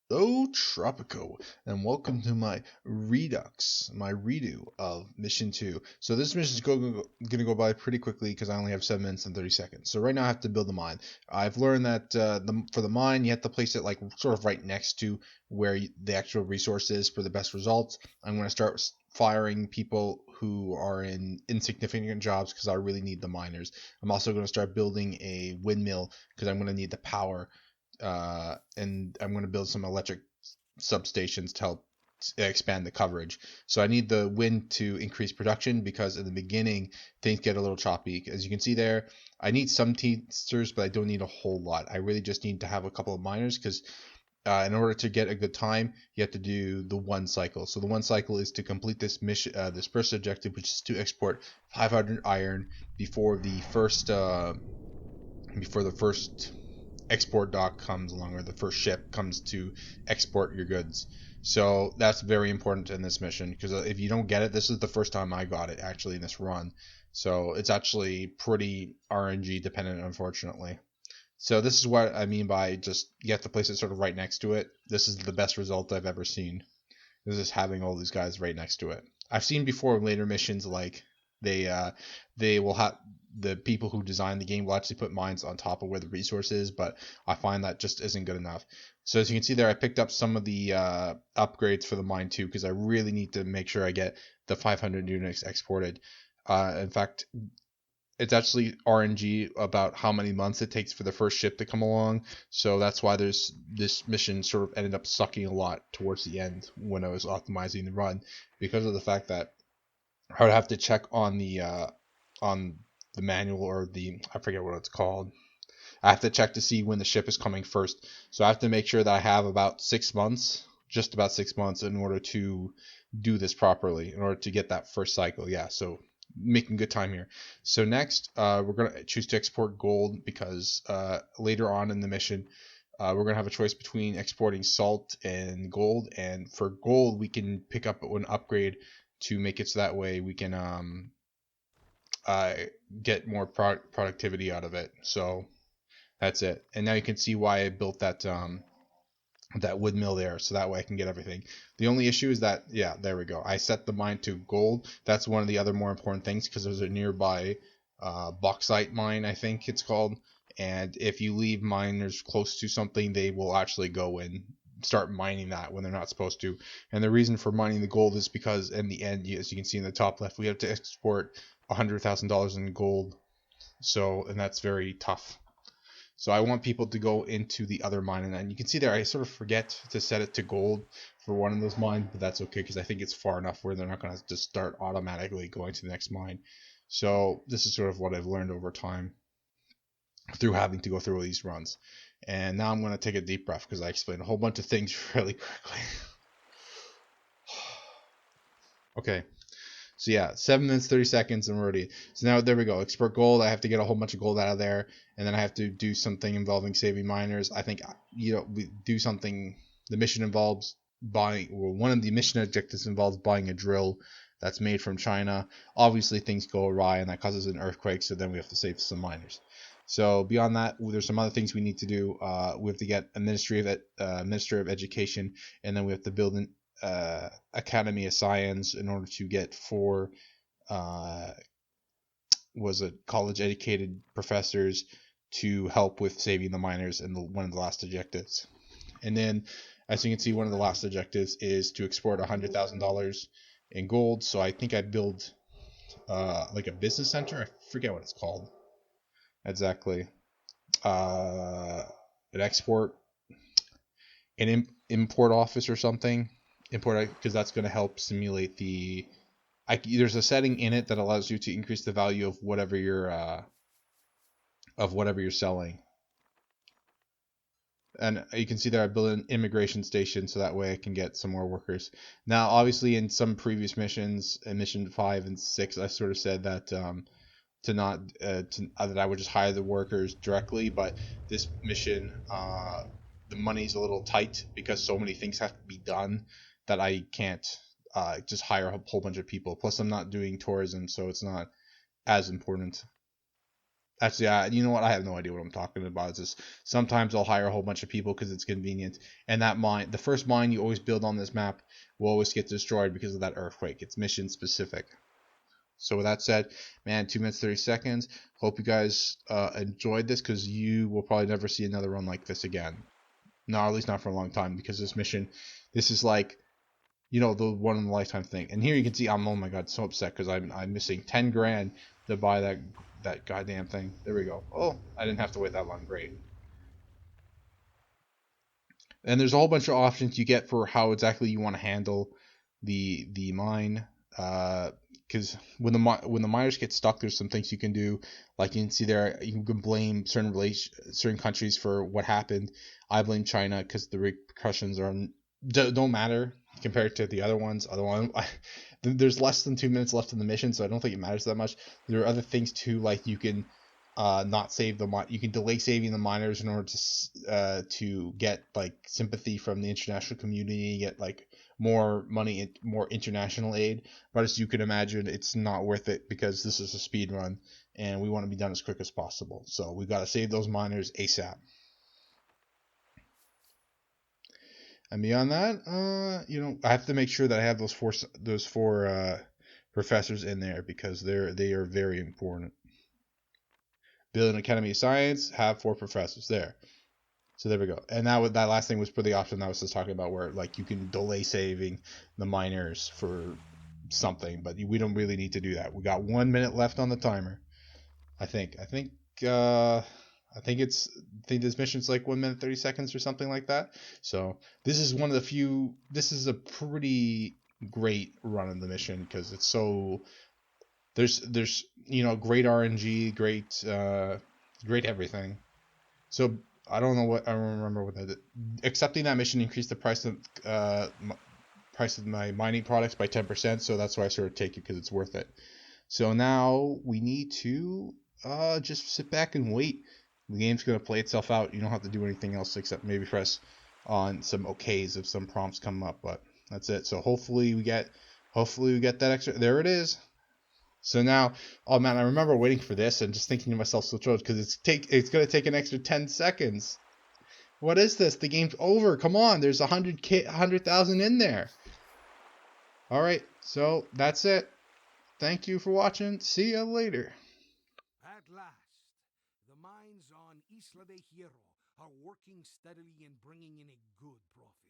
Hello, Tropico, and welcome to my Redux, my redo of Mission 2. So this mission is going to go by pretty quickly because I only have 7 minutes and 30 seconds. So right now I have to build a mine. I've learned that for the mine, you have to place it like sort of right next to where the actual resource is for the best results. I'm going to start firing people who are in insignificant jobs because I really need the miners. I'm also going to start building a windmill because I'm going to need the power, and I'm going to build some electric substations to help expand the coverage. So I need the wind to increase production because in the beginning things get a little choppy. As you can see there, I need some teamsters, but I don't need a whole lot. I really just need to have a couple of miners because in order to get a good time, you have to do the one cycle. So the one cycle is to complete this mission, this first objective, which is to export 500 iron before the first export dock comes along, or the first ship comes to export your goods. So that's very important in this mission because if you don't get it, this is the first time I got it actually in this run. So it's actually pretty RNG dependent, unfortunately. So this is what I mean by just you have to place it sort of right next to it. This is the best result I've ever seen. Is just having all these guys right next to it. I've seen before in later missions like they uh, they will have the people who design the game will actually put mines on top of where the resource is, but I find that just isn't good enough. So as you can see there, I picked up some of the upgrades for the mine too because I really need to make sure I get the 500 units exported. In fact, it's actually RNG about how many months it takes for the first ship to come along. So that's why there's this mission sort of ended up sucking a lot towards the end when I was optimizing the run because of the fact that I would have to check on the manual, or the, I forget what it's called. I have to check to see when the ship is coming first. So I have to make sure that I have about 6 months, just about 6 months, in order to do this properly, in order to get that first cycle. Yeah, so making good time here. So next, we're gonna choose to export gold because later on in the mission, we're gonna have a choice between exporting salt and gold. And for gold, we can pick up an upgrade to make it so that way we can uh, get more productivity out of it. So that's it. And now you can see why I built that wood mill there, so that way I can get everything. The only issue is that, yeah, there we go. I set the mine to gold. That's one of the other more important things because there's a nearby bauxite mine, I think it's called. And if you leave miners close to something, they will actually go and start mining that when they're not supposed to. And the reason for mining the gold is because in the end, as you can see in the top left, we have to export $100,000 in gold. So, and that's very tough. So I want people to go into the other mine, and you can see there I sort of forget to set it to gold for one of those mines, but that's okay because I think it's far enough where they're not going to just start automatically going to the next mine. So this is sort of what I've learned over time through having to go through all these runs. And now I'm going to take a deep breath because I explained a whole bunch of things really quickly. Okay, so yeah, 7 minutes 30 seconds and we're ready. So now there we go. Export gold. I have to get a whole bunch of gold out of there, and then I have to do something involving saving miners. I think we do something. The mission involves buying. Well, one of the mission objectives involves buying a drill that's made from China. Obviously, things go awry, and that causes an earthquake. So then we have to save some miners. So beyond that, there's some other things we need to do. We have to get a Minister of Education, and then we have to build an Academy of Science in order to get 4 uh, was it college educated professors to help with saving the miners in one of the last objectives. And then, as you can see, one of the last objectives is to export $100,000 in gold. So I think I build like a business center. I forget what it's called exactly. Uh, an export, an import office or something. Import, because that's going to help simulate there's a setting in it that allows you to increase the value of whatever you're selling. And you can see there I built an immigration station so that way I can get some more workers. Now, obviously, in some previous missions, in mission 5 and 6, I sort of said that that I would just hire the workers directly, but this mission, the money's a little tight because so many things have to be done that I can't just hire a whole bunch of people. Plus, I'm not doing tourism, so it's not as important. Actually, you know what? I have no idea what I'm talking about. It's just sometimes I'll hire a whole bunch of people because it's convenient. And that mine, the first mine you always build on this map, will always get destroyed because of that earthquake. It's mission specific. So with that said, man, 2 minutes 30 seconds. Hope you guys enjoyed this because you will probably never see another run like this again. No, at least not for a long time because this mission, this is like, you know, the one in a lifetime thing. And here you can see I'm, oh my god, so upset because I'm missing 10 grand to buy that goddamn thing. There we go. Oh, I didn't have to wait that long. Great. And there's a whole bunch of options you get for how exactly you want to handle the mine. Because when the miners get stuck, there's some things you can do. Like you can see there, you can blame certain countries for what happened. I blame China because the repercussions don't matter compared to the other ones. Otherwise, there's less than 2 minutes left in the mission, so I don't think it matters that much. There are other things too, like you can not save you can delay saving the miners in order to get like sympathy from the international community, get like more money, more international aid. But as you can imagine, it's not worth it because this is a speed run and we want to be done as quick as possible. So we got to save those miners ASAP. And beyond that, you know, I have to make sure that I have those four professors in there because they are very important. Build an Academy of Science, have 4 professors there. So there we go. And that last thing was for the option that I was just talking about, where like you can delay saving the miners for something, but we don't really need to do that. We got 1 minute left on the timer. I think this mission's like 1 minute 30 seconds or something like that. So this is one of the few. This is a pretty great run of the mission because it's so there's you know great RNG, great everything. So I don't remember what that did. Accepting that mission increased the price of my mining products by 10%. So that's why I sort of take it because it's worth it. So now we need to just sit back and wait. The game's gonna play itself out. You don't have to do anything else except maybe press on some OKs if some prompts come up. But that's it. So hopefully we get that extra. There it is. So now, oh man, I remember waiting for this and just thinking to myself, so thrilled because it's gonna take an extra 10 seconds. What is this? The game's over. Come on, there's 100,000 in there. All right, so that's it. Thank you for watching. See you later. At last, the mines on Isla de Hierro are working steadily and bringing in a good profit.